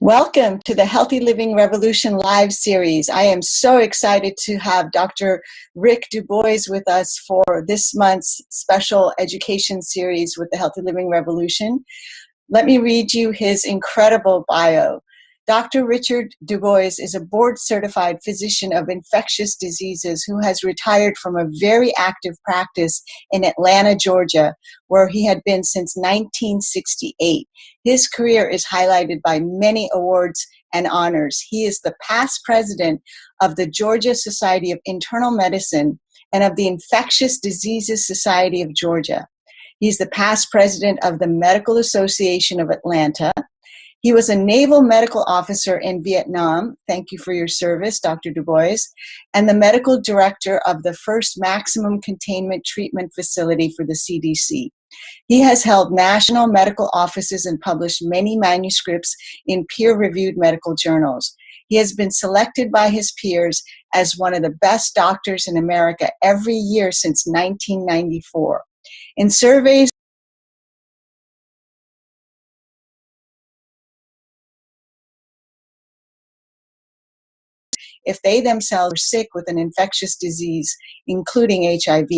Welcome to the Healthy Living Revolution live series. I am so excited to have Dr. Rick Dubois with us for this month's special education series with the Healthy Living Revolution. Let me read you his incredible bio. Dr. Richard Dubois is a board-certified physician of infectious diseases who has retired from a very active practice in Atlanta, Georgia, where he had been since 1968. His career is highlighted by many awards and honors. He is the past president of the Georgia Society of Internal Medicine and of the Infectious Diseases Society of Georgia. He's the past president of the Medical Association of Atlanta. He was a naval medical officer in Vietnam. Thank you for your service, Dr. Dubois, and the medical director of the first maximum containment treatment facility for the CDC. He has held national medical offices and published many manuscripts in peer-reviewed medical journals. He has been selected by his peers as one of the best doctors in America every year since 1994. In surveys, if they themselves were sick with an infectious disease, including HIV.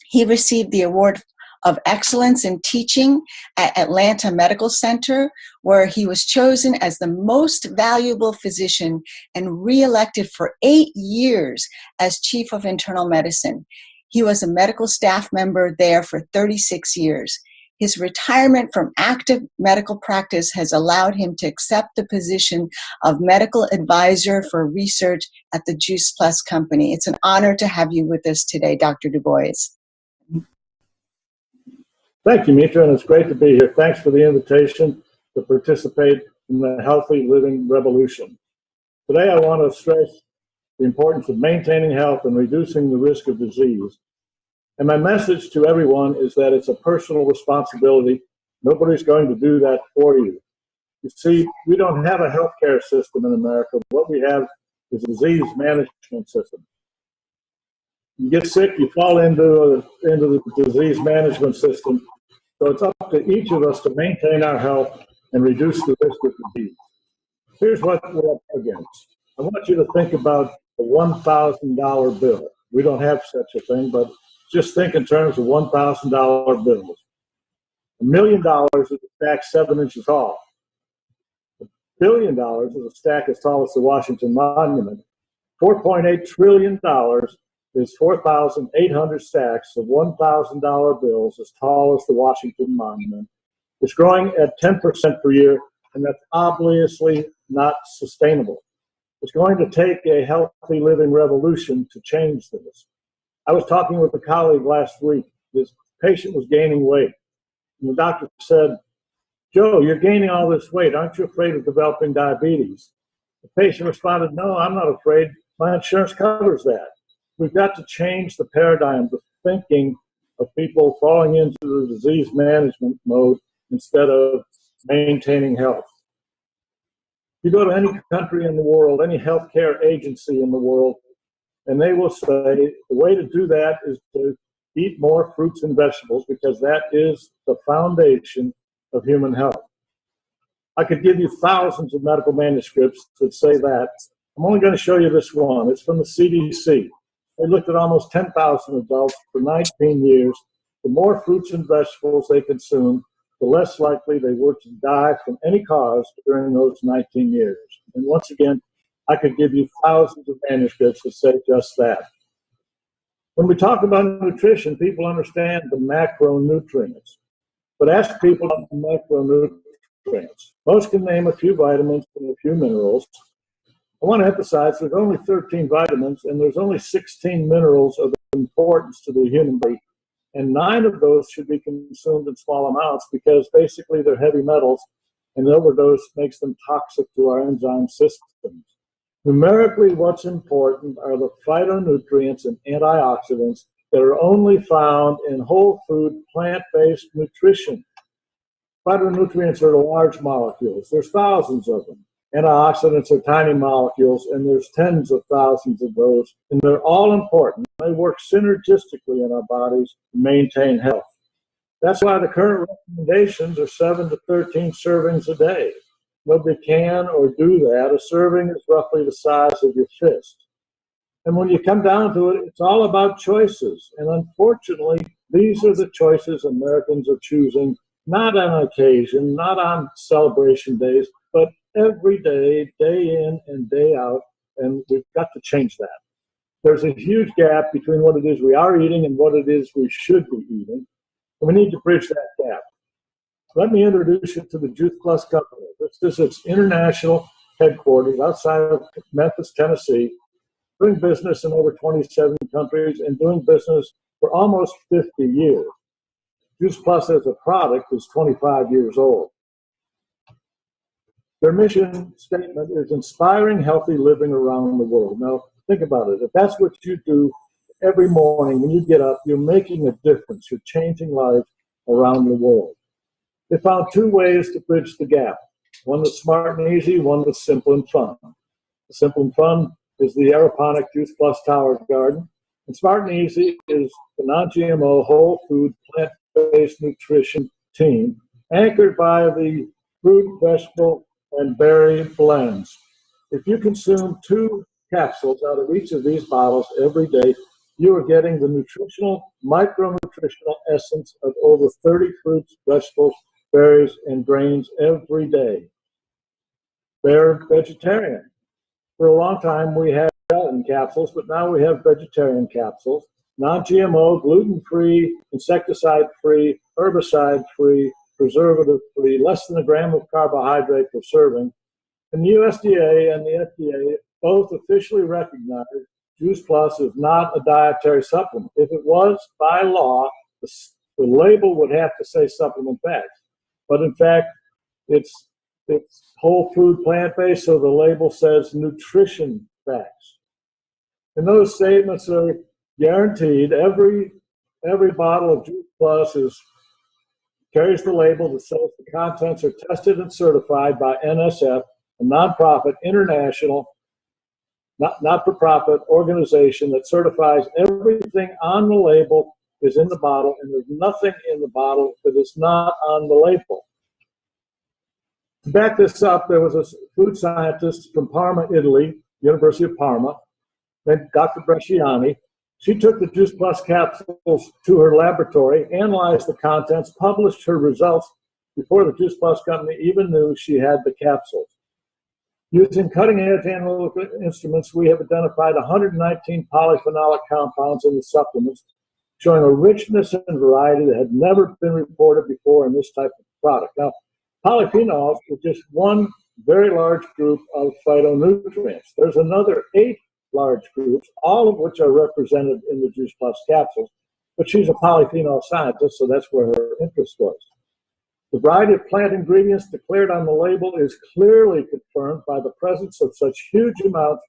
He received the Award of Excellence in Teaching at Atlanta Medical Center, where he was chosen as the most valuable physician and re-elected for 8 years as Chief of Internal Medicine. He was a medical staff member there for 36 years. His retirement from active medical practice has allowed him to accept the position of medical advisor for research at the Juice Plus company. It's an honor to have you with us today, Dr. Dubois. Thank you, Mitra, and it's great to be here. Thanks for the invitation to participate in the Healthy Living Revolution. Today, I want to stress the importance of maintaining health and reducing the risk of disease. And my message to everyone is that it's a personal responsibility. Nobody's going to do that for you. You see, we don't have a healthcare system in America. What we have is a disease management system. You get sick, you fall into the disease management system. So it's up to each of us to maintain our health and reduce the risk of disease. Here's what we're up against. I want you to think about a $1,000 bill. We don't have such a thing, but just think in terms of $1,000 bills. $1 million is a stack 7 inches tall. $1 billion is a stack as tall as the Washington Monument. $4.8 trillion is 4,800 stacks of $1,000 bills as tall as the Washington Monument. It's growing at 10% per year, and that's obviously not sustainable. It's going to take a healthy living revolution to change this. I was talking with a colleague last week. This patient was gaining weight. And the doctor said, "Joe, you're gaining all this weight. Aren't you afraid of developing diabetes?" The patient responded, "No, I'm not afraid. My insurance covers that." We've got to change the paradigm, the thinking of people falling into the disease management mode instead of maintaining health. You go to any country in the world, any healthcare agency in the world, and they will say the way to do that is to eat more fruits and vegetables because that is the foundation of human health. I could give you thousands of medical manuscripts that say that. I'm only going to show you this one. It's from the CDC. They looked at almost 10,000 adults for 19 years. The more fruits and vegetables they consumed, the less likely they were to die from any cause during those 19 years. And once again, I could give you thousands of manuscripts that say just that. When we talk about nutrition, people understand the macronutrients. But ask people about the macronutrients. Most can name a few vitamins and a few minerals. I want to emphasize there's only 13 vitamins and there's only 16 minerals of importance to the human body. And 9 of those should be consumed in small amounts because basically they're heavy metals and the overdose makes them toxic to our enzyme systems. Numerically, what's important are the phytonutrients and antioxidants that are only found in whole food, plant-based nutrition. Phytonutrients are the large molecules. There's thousands of them. Antioxidants are tiny molecules, and there's tens of thousands of those, and they're all important. They work synergistically in our bodies to maintain health. That's why the current recommendations are 7 to 13 servings a day. Nobody can or do that. A serving is roughly the size of your fist. And when you come down to it, it's all about choices. And unfortunately, these are the choices Americans are choosing, not on occasion, not on celebration days, but every day, day in and day out. And we've got to change that. There's a huge gap between what it is we are eating and what it is we should be eating. And we need to bridge that gap. Let me introduce you to the Juice Plus Company. This is its international headquarters outside of Memphis, Tennessee, doing business in over 27 countries and doing business for almost 50 years. Juice Plus as a product is 25 years old. Their mission statement is inspiring healthy living around the world. Now, think about it. If that's what you do every morning when you get up, you're making a difference. You're changing lives around the world. They found two ways to bridge the gap. One that's smart and easy, one that's simple and fun. The simple and fun is the aeroponic Juice Plus Tower Garden. And smart and easy is the non-GMO, whole food, plant-based nutrition team, anchored by the fruit, vegetable, and berry blends. If you consume 2 capsules out of each of these bottles every day, you are getting the nutritional, micronutritional essence of over 30 fruits, vegetables, berries, and grains every day. They're vegetarian. For a long time, we had gelatin capsules, but now we have vegetarian capsules, non-GMO, gluten-free, insecticide-free, herbicide-free, preservative-free, less than a gram of carbohydrate per serving. And the USDA and the FDA both officially recognize Juice Plus is not a dietary supplement. If it was, by law, the label would have to say supplement facts. But in fact, it's whole food, plant-based, so the label says nutrition facts. And those statements are guaranteed. Every bottle of Juice Plus carries the label that says the contents are tested and certified by NSF, a nonprofit, international, not-for-profit organization that certifies everything on the label is in the bottle, and there's nothing in the bottle that is not on the label. To back this up, there was a food scientist from Parma, Italy, University of Parma, named Dr. Bresciani. She took the Juice Plus capsules to her laboratory, analyzed the contents, published her results before the Juice Plus company even knew she had the capsules. Using cutting-edge analytical instruments, we have identified 119 polyphenolic compounds in the supplements, showing a richness and variety that had never been reported before in this type of product. Now, polyphenols are just one very large group of phytonutrients. There's another 8 large groups, all of which are represented in the Juice Plus capsules, but she's a polyphenol scientist, so that's where her interest was. The variety of plant ingredients declared on the label is clearly confirmed by the presence of such huge amounts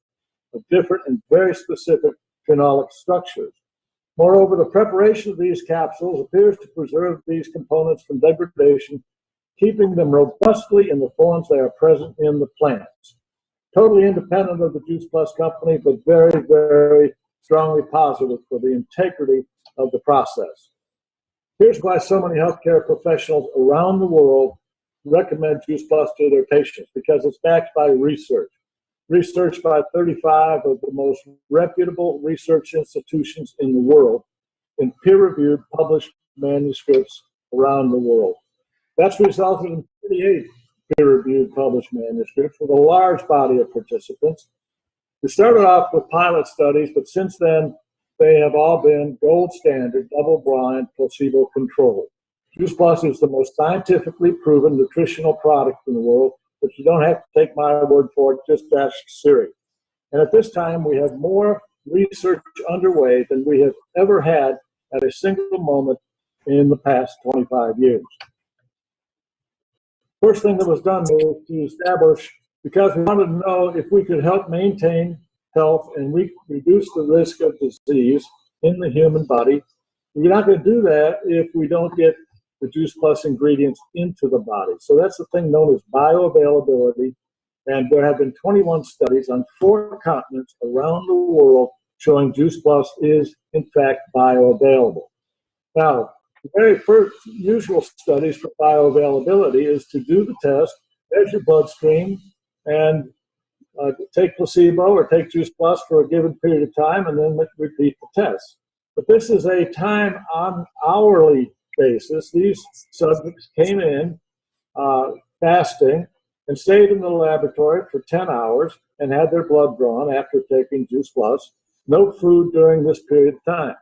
of different and very specific phenolic structures. Moreover, the preparation of these capsules appears to preserve these components from degradation, keeping them robustly in the forms they are present in the plants. Totally independent of the Juice Plus company, but very, very strongly positive for the integrity of the process. Here's why so many healthcare professionals around the world recommend Juice Plus to their patients, because it's backed by research. Research by 35 of the most reputable research institutions in the world in peer-reviewed, published manuscripts around the world. That's resulted in 38 peer-reviewed, published manuscripts with a large body of participants. We started off with pilot studies, but since then, they have all been gold standard, double-blind, placebo-controlled. Juice Plus is the most scientifically proven nutritional product in the world, but you don't have to take my word for it, just ask Siri. And at this time, we have more research underway than we have ever had at a single moment in the past 25 years. First thing that was done was to establish, because we wanted to know if we could help maintain health and reduce the risk of disease in the human body. We're not going to do that if we don't get the Juice Plus ingredients into the body. So that's the thing known as bioavailability. And there have been 21 studies on 4 continents around the world showing Juice Plus is, in fact, bioavailable. Now, the very first usual studies for bioavailability is to do the test there's your bloodstream, and take placebo or take Juice Plus for a given period of time, and then repeat the test. But this is a time on hourly basis. These subjects came in fasting and stayed in the laboratory for 10 hours and had their blood drawn after taking Juice Plus. No food during this period of time.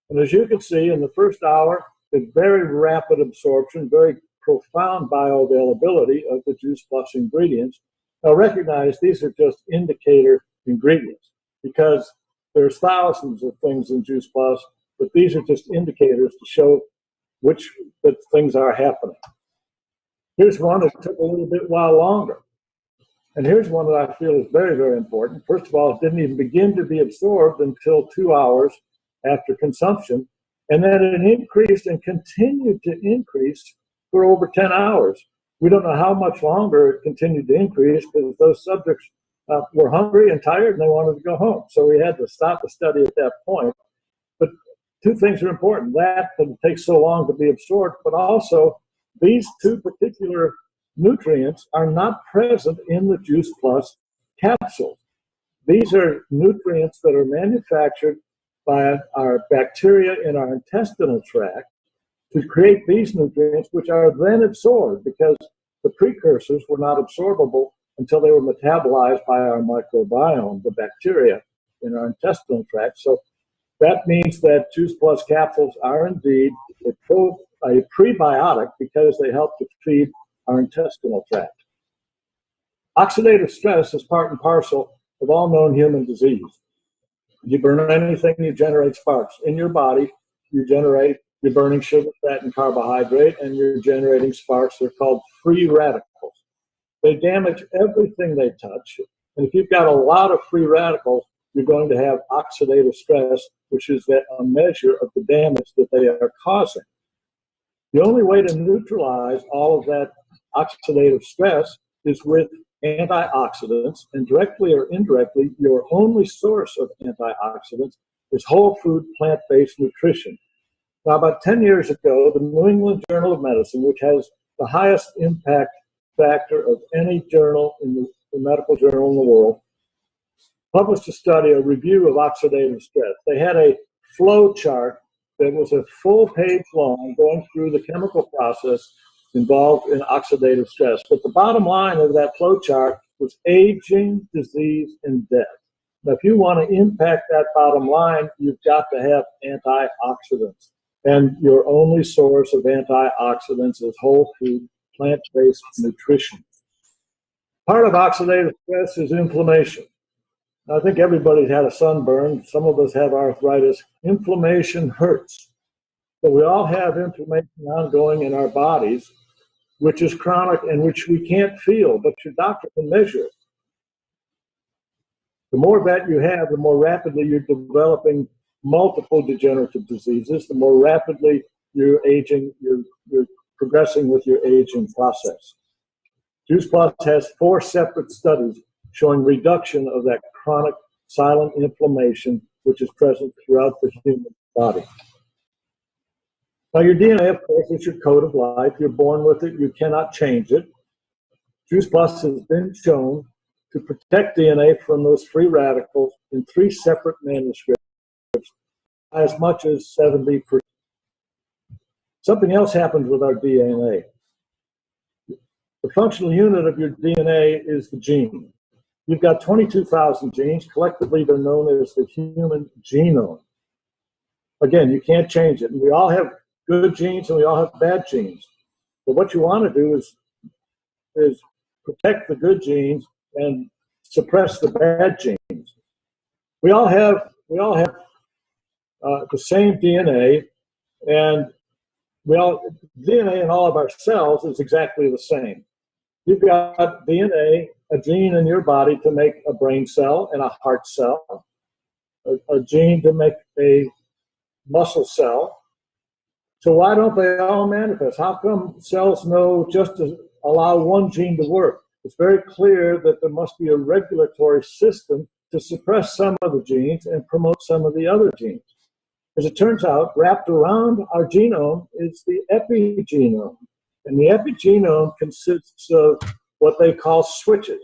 And as you can see, in the first hour, it's very rapid absorption, very profound bioavailability of the Juice Plus ingredients. Now recognize these are just indicator ingredients because there's thousands of things in Juice Plus, but these are just indicators to show that things are happening. Here's one that took a little bit while longer. And here's one that I feel is very, very important. First of all, it didn't even begin to be absorbed until 2 hours after consumption. And then it increased and continued to increase for over 10 hours. We don't know how much longer it continued to increase because those subjects were hungry and tired and they wanted to go home. So we had to stop the study at that point. But two things are important. That it takes so long to be absorbed, but also these two particular nutrients are not present in the Juice Plus capsule. These are nutrients that are manufactured by our bacteria in our intestinal tract to create these nutrients, which are then absorbed because the precursors were not absorbable until they were metabolized by our microbiome, the bacteria in our intestinal tract. So that means that Juice Plus capsules are indeed a prebiotic because they help to feed our intestinal tract. Oxidative stress is part and parcel of all known human disease. You burn anything, you generate sparks. In your body, you're burning sugar, fat, and carbohydrate, and you're generating sparks. They're called free radicals. They damage everything they touch. And if you've got a lot of free radicals, you're going to have oxidative stress, which is a measure of the damage that they are causing. The only way to neutralize all of that oxidative stress is with antioxidants, and directly or indirectly, your only source of antioxidants is whole food plant-based nutrition. Now, about 10 years ago, the New England Journal of Medicine, which has the highest impact factor of any journal in the medical journal in the world, published a study, a review of oxidative stress. They had a flow chart that was a full page long going through the chemical process involved in oxidative stress. But the bottom line of that flow chart was aging, disease, and death. Now, if you want to impact that bottom line, you've got to have antioxidants. And your only source of antioxidants is whole food, plant-based nutrition. Part of oxidative stress is inflammation. I think everybody's had a sunburn. Some of us have arthritis. Inflammation hurts. But we all have inflammation ongoing in our bodies, which is chronic and which we can't feel, but your doctor can measure it. The more that you have, the more rapidly you're developing multiple degenerative diseases, the more rapidly you're aging, you're progressing with your aging process. Juice Plus has 4 separate studies showing reduction of that chronic silent inflammation which is present throughout the human body. Now, your DNA, of course, is your code of life. You're born with it. You cannot change it. Juice Plus has been shown to protect DNA from those free radicals in 3 separate manuscripts, as much as 70%. Something else happens with our DNA. The functional unit of your DNA is the gene. You've got 22,000 genes. Collectively, they're known as the human genome. Again, you can't change it. And we all have good genes and we all have bad genes. But what you want to do is protect the good genes and suppress the bad genes. We all have the same DNA, and DNA in all of our cells is exactly the same. You've got DNA, a gene in your body to make a brain cell and a heart cell, a gene to make a muscle cell. So why don't they all manifest? How come cells know just to allow one gene to work? It's very clear that there must be a regulatory system to suppress some of the genes and promote some of the other genes. As it turns out, wrapped around our genome is the epigenome. And the epigenome consists of what they call switches.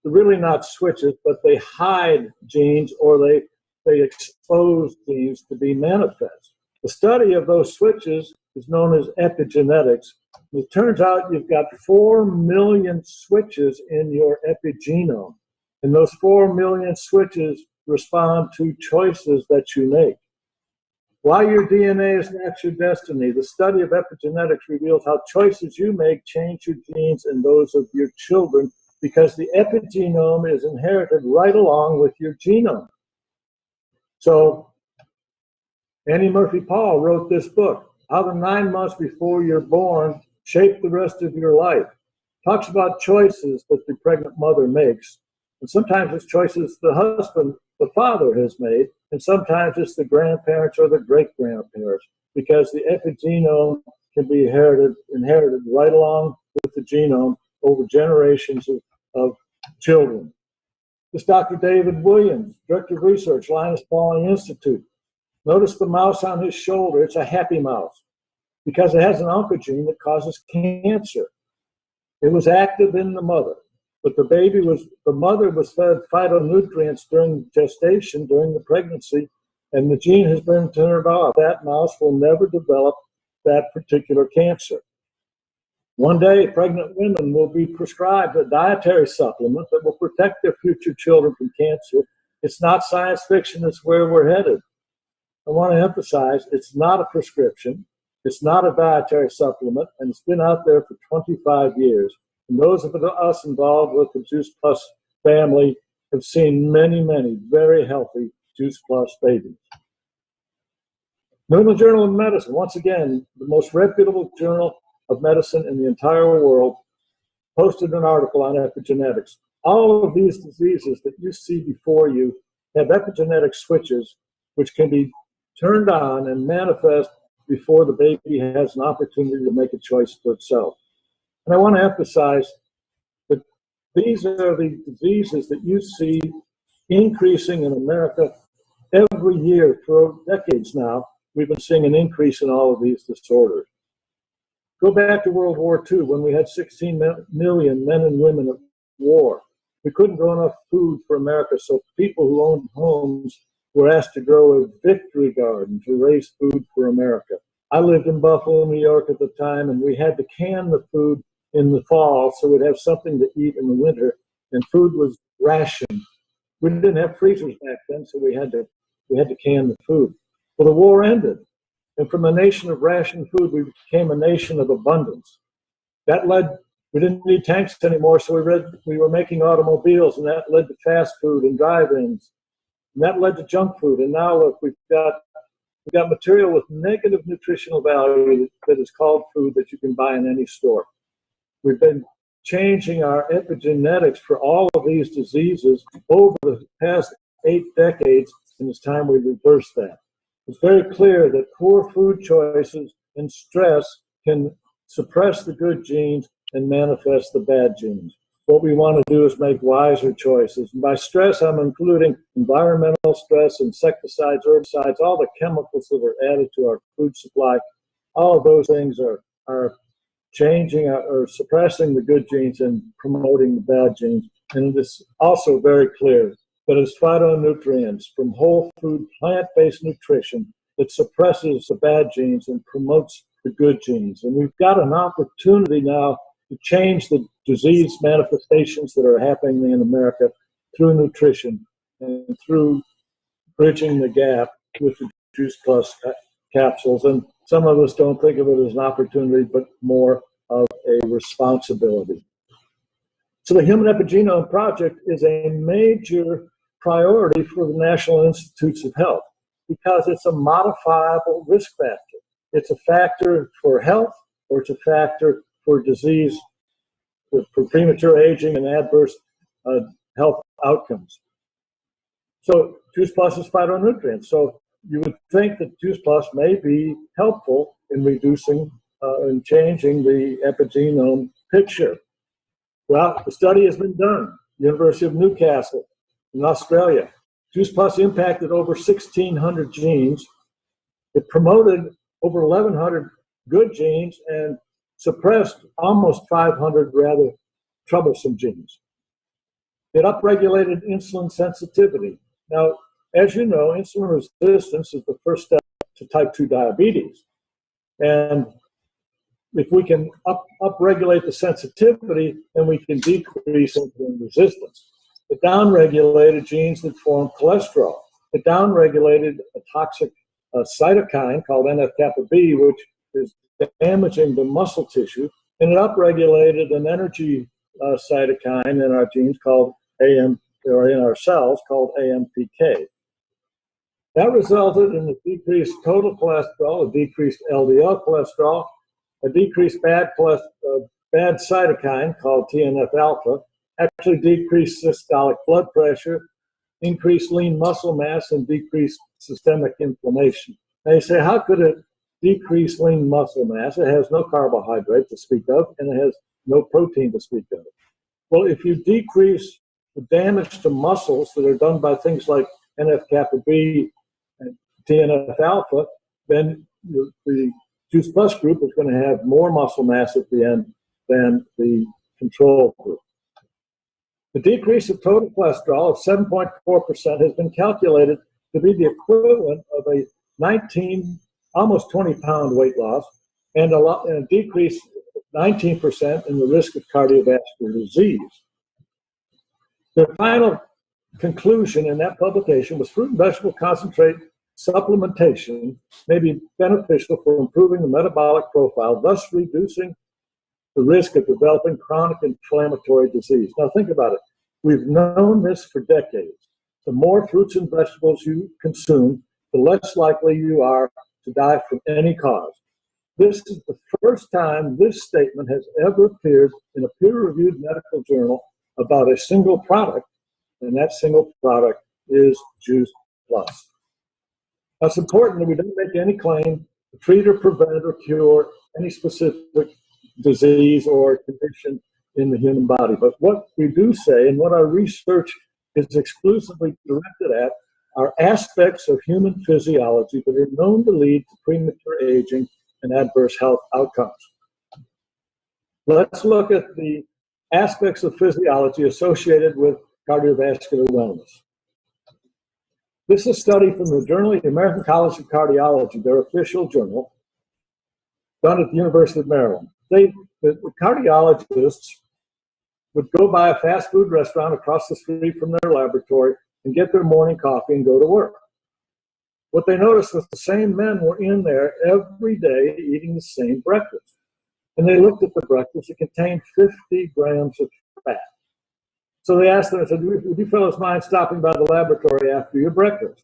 They're really not switches, but they hide genes or they expose genes to be manifest. The study of those switches is known as epigenetics. It turns out you've got 4 million switches in your epigenome, and those 4 million switches respond to choices that you make. Why your DNA is not your destiny. The study of epigenetics reveals how choices you make change your genes and those of your children, because the epigenome is inherited right along with your genome. So Annie Murphy Paul wrote this book, How the 9 months before you're born shape the rest of your life. Talks about choices that the pregnant mother makes. And sometimes it's choices the husband, the father has made, and sometimes it's the grandparents or the great-grandparents, because the epigenome can be inherited right along with the genome over generations of children. This Dr. David Williams, Director of Research, Linus Pauling Institute. Notice the mouse on his shoulder. It's a happy mouse because it has an oncogene that causes cancer. It was active in the mother, but the mother was fed phytonutrients during gestation, during the pregnancy, and the gene has been turned off. That mouse will never develop that particular cancer. One day, pregnant women will be prescribed a dietary supplement that will protect their future children from cancer. It's not science fiction, it's where we're headed. I want to emphasize, it's not a prescription, it's not a dietary supplement, and it's been out there for 25 years. And those of us involved with the Juice Plus family have seen many, many very healthy Juice Plus babies. New England Journal of Medicine, once again, the most reputable journal of medicine in the entire world, posted an article on epigenetics. All of these diseases that you see before you have epigenetic switches which can be turned on and manifest before the baby has an opportunity to make a choice for itself. And I want to emphasize that these are the diseases that you see increasing in America every year for decades now. We've been seeing an increase in all of these disorders. Go back to World War II when we had 16 million men and women at war. We couldn't grow enough food for America, so people who owned homes were asked to grow a victory garden to raise food for America. I lived in Buffalo, New York at the time, and we had to can the food in the fall so we'd have something to eat in the winter, and food was rationed. We didn't have freezers back then, so we had to can the food. Well, the war ended, and from a nation of rationed food, we became a nation of abundance. That led, we didn't need tanks anymore, so we were making automobiles, and that led to fast food and drive-ins. And that led to junk food. And now look, we've got material with negative nutritional value that is called food that you can buy in any store. We've been changing our epigenetics for all of these diseases over the past 8 decades, and it's time we reverse that. It's very clear that poor food choices and stress can suppress the good genes and manifest the bad genes. What we want to do is make wiser choices. And by stress, I'm including environmental stress, insecticides, herbicides, all the chemicals that are added to our food supply. All of those things are changing or suppressing the good genes and promoting the bad genes. And it is also very clear that it's phytonutrients from whole food, plant-based nutrition that suppresses the bad genes and promotes the good genes. And we've got an opportunity now to change the disease manifestations that are happening in America through nutrition and through bridging the gap with the Juice Plus capsules. And some of us don't think of it as an opportunity, but more of a responsibility. So the Human Epigenome Project is a major priority for the National Institutes of Health because it's a modifiable risk factor. It's a factor for health, or it's a factor for disease, for premature aging and adverse health outcomes. So Juice Plus is phytonutrients. So you would think that Juice Plus may be helpful in reducing and changing the epigenome picture. Well, the study has been done. University of Newcastle in Australia. Juice Plus impacted over 1,600 genes. It promoted over 1,100 good genes and suppressed almost 500 rather troublesome genes. It upregulated insulin sensitivity. Now, as you know, insulin resistance is the first step to type 2 diabetes. And if we can upregulate the sensitivity, then we can decrease insulin resistance. It downregulated genes that form cholesterol. It downregulated a toxic cytokine called NF-kappa B, which is damaging the muscle tissue. And it upregulated an energy cytokine in our genes called or in our cells called AMPK. That resulted in a decreased total cholesterol, a decreased LDL cholesterol, a decreased bad cytokine called TNF-alpha, actually decreased systolic blood pressure, increased lean muscle mass, and decreased systemic inflammation. Now you say, how could it decrease lean muscle mass? It has no carbohydrate to speak of, and it has no protein to speak of. Well, if you decrease the damage to muscles that are done by things like NF-kappa B and TNF-alpha, then the Juice Plus group is going to have more muscle mass at the end than the control group. The decrease of total cholesterol of 7.4% has been calculated to be the equivalent of a 19, almost 20-pound weight loss and a decrease of 19% in the risk of cardiovascular disease. The final conclusion in that publication was fruit and vegetable concentrate supplementation may be beneficial for improving the metabolic profile, thus reducing the risk of developing chronic inflammatory disease. Now think about it. We've known this for decades. The more fruits and vegetables you consume, the less likely you are to die from any cause. This is the first time this statement has ever appeared in a peer-reviewed medical journal about a single product, and that single product is Juice Plus. Now, it's important that we don't make any claim to treat or prevent or cure any specific disease or condition in the human body. But what we do say, and what our research is exclusively directed at, are aspects of human physiology that are known to lead to premature aging and adverse health outcomes. Let's look at the aspects of physiology associated with cardiovascular wellness. This is a study from the Journal of the American College of Cardiology, their official journal, done at the University of Maryland. The cardiologists would go by a fast food restaurant across the street from their laboratory and get their morning coffee and go to work. What they noticed was the same men were in there every day eating the same breakfast. And they looked at the breakfast. It contained 50 grams of fat. So they asked them, I said, would you fellows mind stopping by the laboratory after your breakfast?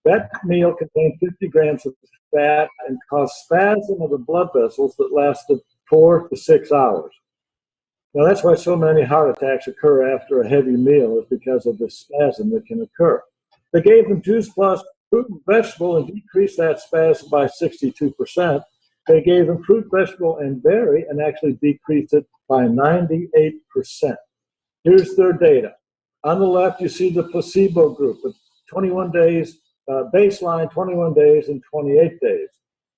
That meal contained 50 grams of fat and caused spasm of the blood vessels that lasted 4 to 6 hours. Now that's why so many heart attacks occur after a heavy meal, is because of the spasm that can occur. They gave them Juice Plus fruit and vegetable and decreased that spasm by 62%. They gave them fruit, vegetable, and berry and actually decreased it by 98%. Here's their data. On the left, you see the placebo group with 21 days, baseline 21 days and 28 days.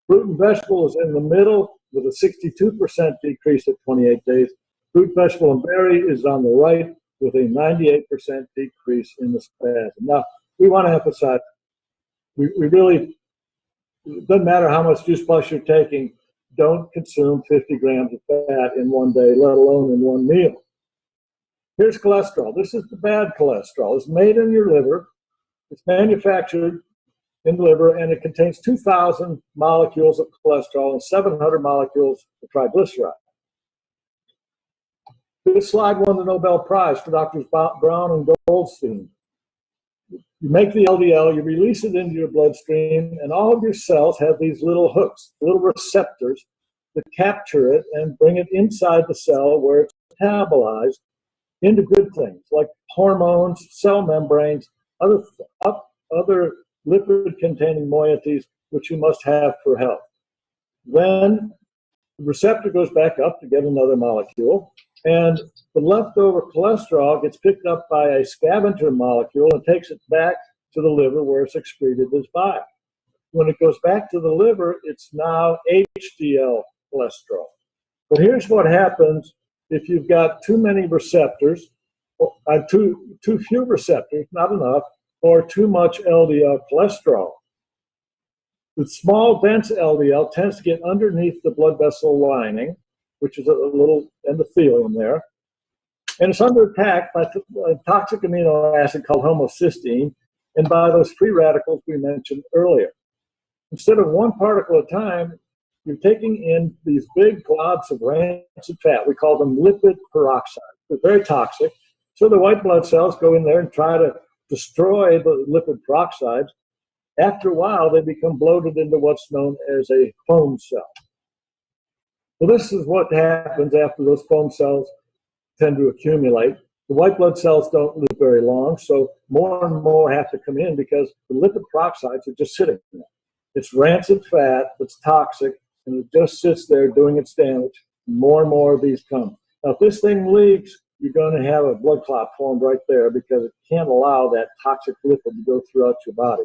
Fruit and vegetable is in the middle with a 62% decrease at 28 days. Fruit, vegetable, and berry is on the right with a 98% decrease in the spasm. Now, we want to emphasize, we really, it doesn't matter how much Juice Plus you're taking, don't consume 50 grams of fat in one day, let alone in one meal. Here's cholesterol. This is the bad cholesterol. It's made in your liver. It's manufactured in the liver, and it contains 2,000 molecules of cholesterol and 700 molecules of triglyceride. This slide won the Nobel Prize for Drs. Brown and Goldstein. You make the LDL, you release it into your bloodstream, and all of your cells have these little hooks, little receptors that capture it and bring it inside the cell where it's metabolized into good things like hormones, cell membranes, other lipid-containing moieties which you must have for health. Then the receptor goes back up to get another molecule, and the leftover cholesterol gets picked up by a scavenger molecule and takes it back to the liver where it's excreted as bile. When it goes back to the liver, it's now HDL cholesterol. But here's what happens if you've got too many receptors, too few receptors, not enough, or too much LDL cholesterol. The small, dense LDL tends to get underneath the blood vessel lining, which is a little endothelium there, and it's under attack by a toxic amino acid called homocysteine and by those free radicals we mentioned earlier. Instead of one particle at a time, you're taking in these big globs of rancid fat. We call them lipid peroxides. They're very toxic. So the white blood cells go in there and try to destroy the lipid peroxides. After a while, they become bloated into what's known as a foam cell. So this is what happens after those foam cells tend to accumulate. The white blood cells don't live very long, so more and more have to come in because the lipid peroxides are just sitting there. It's rancid fat that's toxic, and it just sits there doing its damage. More and more of these come. Now, if this thing leaks, you're going to have a blood clot formed right there because it can't allow that toxic lipid to go throughout your body.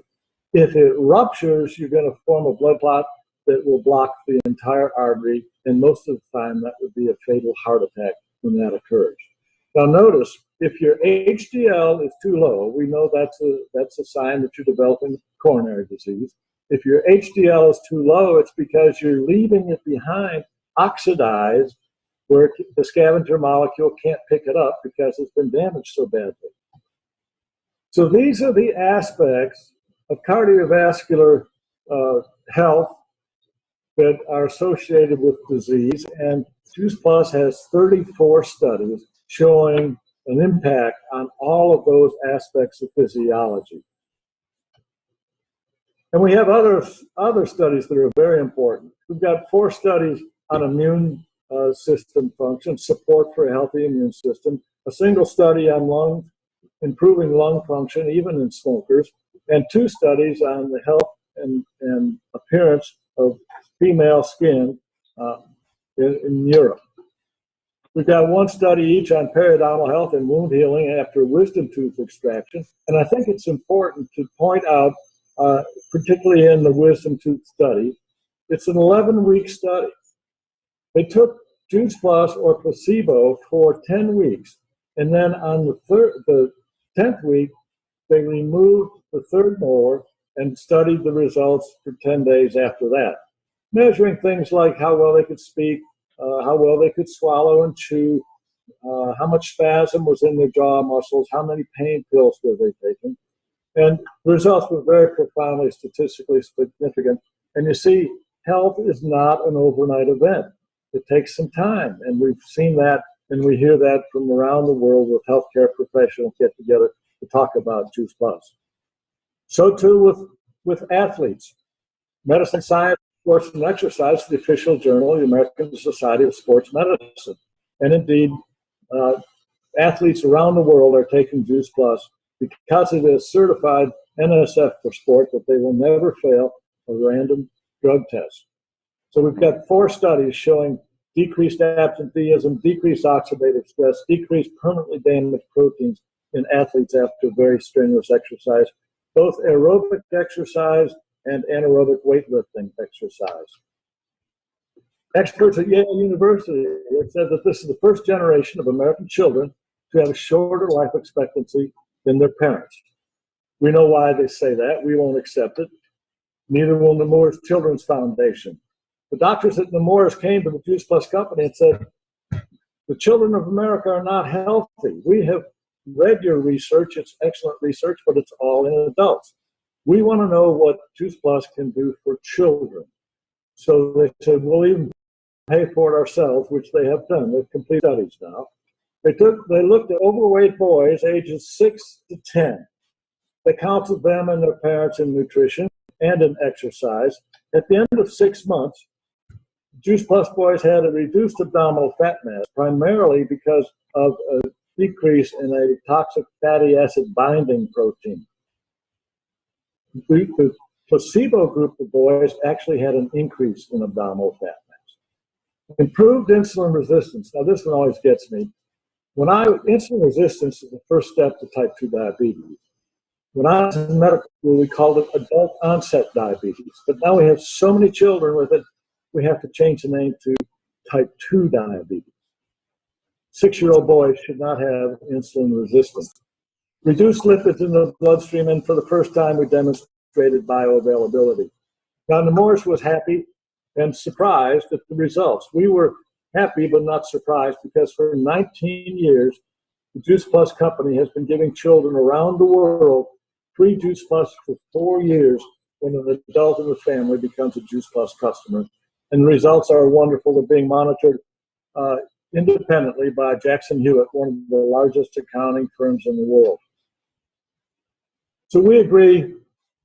If it ruptures, you're going to form a blood clot that will block the entire artery, and most of the time that would be a fatal heart attack when that occurs. Now notice, if your HDL is too low, we know that's a sign that you're developing coronary disease. If your HDL is too low, it's because you're leaving it behind oxidized, where the scavenger molecule can't pick it up because it's been damaged so badly. So these are the aspects of cardiovascular health that are associated with disease, and Juice Plus has 34 studies showing an impact on all of those aspects of physiology. And we have other studies that are very important. We've got 4 studies on immune system function, support for a healthy immune system, a single study on improving lung function, even in smokers, and 2 studies on the health and appearance of female skin in Europe. We've got 1 study each on periodontal health and wound healing after wisdom tooth extraction. And I think it's important to point out, particularly in the wisdom tooth study, it's an 11-week study. They took Juice Plus or placebo for 10 weeks. And then on the 10th week, they removed the 3rd molar and studied the results for 10 days after that, measuring things like how well they could speak, how well they could swallow and chew, how much spasm was in their jaw muscles, how many pain pills were they taking. And the results were very profoundly statistically significant. And you see, health is not an overnight event. It takes some time, and we've seen that, and we hear that from around the world with healthcare professionals get together to talk about Juice Plus. So too with athletes. Medicine, Science, Sports, and Exercise, the official journal of the American Society of Sports Medicine. And indeed, athletes around the world are taking Juice Plus because it is certified NSF for sport that they will never fail a random drug test. So we've got 4 studies showing decreased absenteeism, decreased oxidative stress, decreased permanently damaged proteins in athletes after very strenuous exercise, both aerobic exercise and anaerobic weightlifting exercise. Experts at Yale University have said that this is the first generation of American children to have a shorter life expectancy than their parents. We know why they say that. We won't accept it. Neither will Nemours Children's Foundation. The doctors at Nemours came to the Juice Plus company and said, the children of America are not healthy. We have read your research. It's excellent research, but it's all in adults. We want to know what Juice Plus can do for children. So they said, we'll even pay for it ourselves, which they have done. They've completed studies now. They looked at overweight boys ages 6 to 10. They counseled them and their parents in nutrition and in exercise. At the end of 6 months, Juice Plus boys had a reduced abdominal fat mass, primarily because of a decrease in a toxic fatty acid binding protein. The placebo group of boys actually had an increase in abdominal fat mass. Improved insulin resistance. Now this one always gets me. Insulin resistance is the first step to type 2 diabetes. When I was in medical school, we called it adult onset diabetes. But now we have so many children with it, we have to change the name to type 2 diabetes. 6-year-old boys should not have insulin resistance. Reduced lipids in the bloodstream, and for the first time, we demonstrated bioavailability. Now, Nemours was happy and surprised at the results. We were happy but not surprised, because for 19 years, the Juice Plus company has been giving children around the world free Juice Plus for 4 years when an adult in the family becomes a Juice Plus customer. And the results are wonderful. They're being monitored independently by Jackson Hewitt, one of the largest accounting firms in the world. So we agree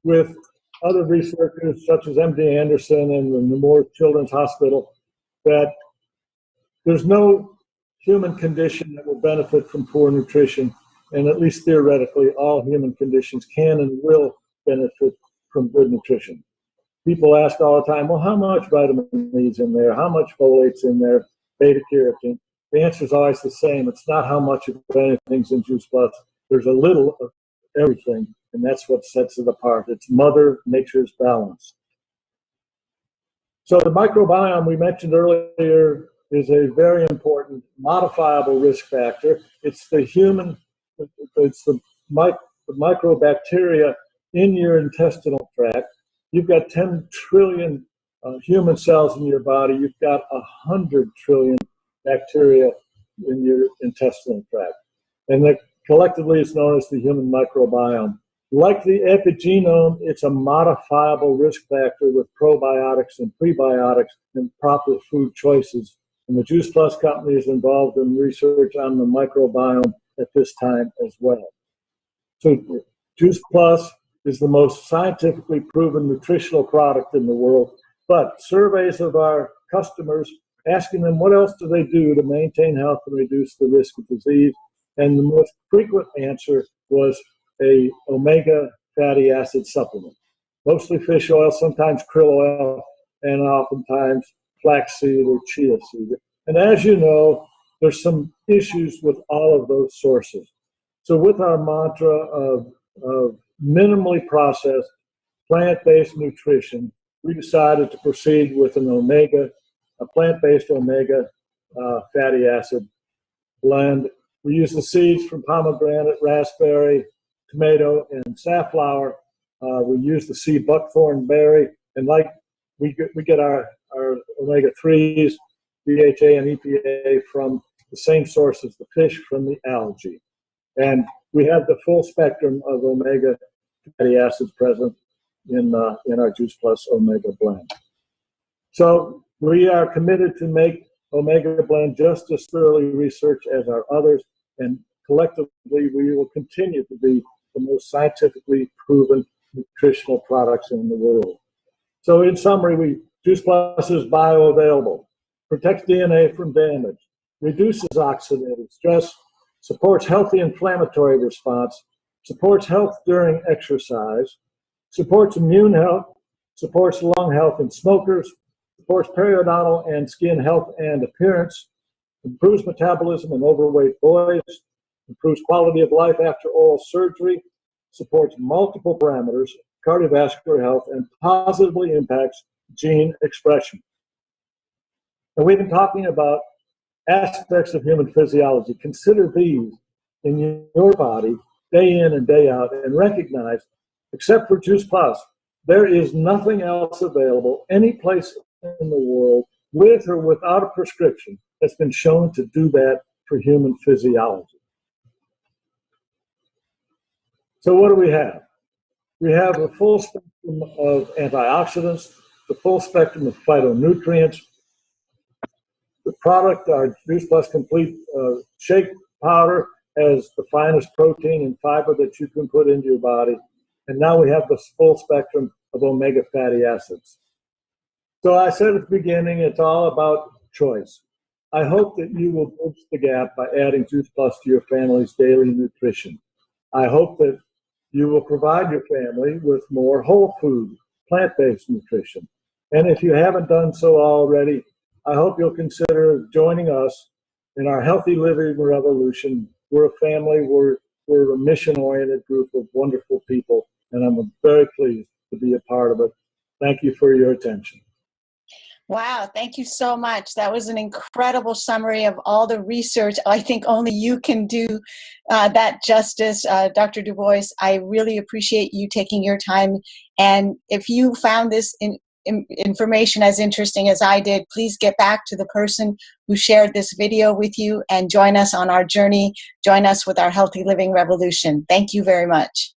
with other researchers such as MD Anderson and the Nemours Children's Hospital that there's no human condition that will benefit from poor nutrition, and at least theoretically, all human conditions can and will benefit from good nutrition. People ask all the time, well, how much vitamin E is in there? How much folate's in there? Beta-carotene? The answer is always the same. It's not how much of anything's in Juice Plus. There's a little of everything, and that's what sets it apart. It's Mother Nature's balance. So the microbiome we mentioned earlier is a very important modifiable risk factor. It's the microbacteria in your intestinal tract. You've got 10 trillion human cells in your body. You've got 100 trillion bacteria in your intestinal tract. And that collectively is known as the human microbiome. Like the epigenome, it's a modifiable risk factor with probiotics and prebiotics and proper food choices. And the Juice Plus company is involved in research on the microbiome at this time as well. So Juice Plus is the most scientifically proven nutritional product in the world, but surveys of our customers asking them what else do they do to maintain health and reduce the risk of disease, and the most frequent answer was a omega fatty acid supplement, mostly fish oil, sometimes krill oil, and oftentimes flaxseed or chia seed. And as you know, there's some issues with all of those sources. So with our mantra of minimally processed plant-based nutrition, we decided to proceed with a plant-based omega fatty acid blend. We use the seeds from pomegranate, raspberry, tomato, and safflower. We use the seed buckthorn berry, and like we get our omega-3s, DHA and EPA from the same source as the fish, from the algae. And we have the full spectrum of omega fatty acids present in our Juice Plus Omega blend. So we are committed to make Omega blend just as thoroughly researched as our others, and collectively we will continue to be the most scientifically proven nutritional products in the world. So in summary, Juice Plus is bioavailable, protects DNA from damage, reduces oxidative stress, supports healthy inflammatory response, supports health during exercise, supports immune health, supports lung health in smokers, supports periodontal and skin health and appearance, improves metabolism in overweight boys, improves quality of life after oral surgery, supports multiple parameters, cardiovascular health, and positively impacts gene expression. And we've been talking about aspects of human physiology. Consider these in your body day in and day out, and recognize, except for Juice Plus, there is nothing else available any place in the world with or without a prescription that's been shown to do that for human physiology. So what do we have? We have a full spectrum of antioxidants, the full spectrum of phytonutrients. The product, our Juice Plus Complete Shake Powder, has the finest protein and fiber that you can put into your body. And now we have the full spectrum of omega fatty acids. So I said at the beginning, it's all about choice. I hope that you will bridge the gap by adding Juice Plus to your family's daily nutrition. I hope that you will provide your family with more whole food, plant-based nutrition. And if you haven't done so already, I hope you'll consider joining us in our healthy living revolution. We're a family, we're a mission-oriented group of wonderful people, and I'm very pleased to be a part of it. Thank you for your attention. Wow, thank you so much. That was an incredible summary of all the research. I think only you can do that justice, Dr. Dubois. I really appreciate you taking your time. And if you found this information as interesting as I did, please get back to the person who shared this video with you and join us on our journey. Join us with our Healthy Living Revolution. Thank you very much.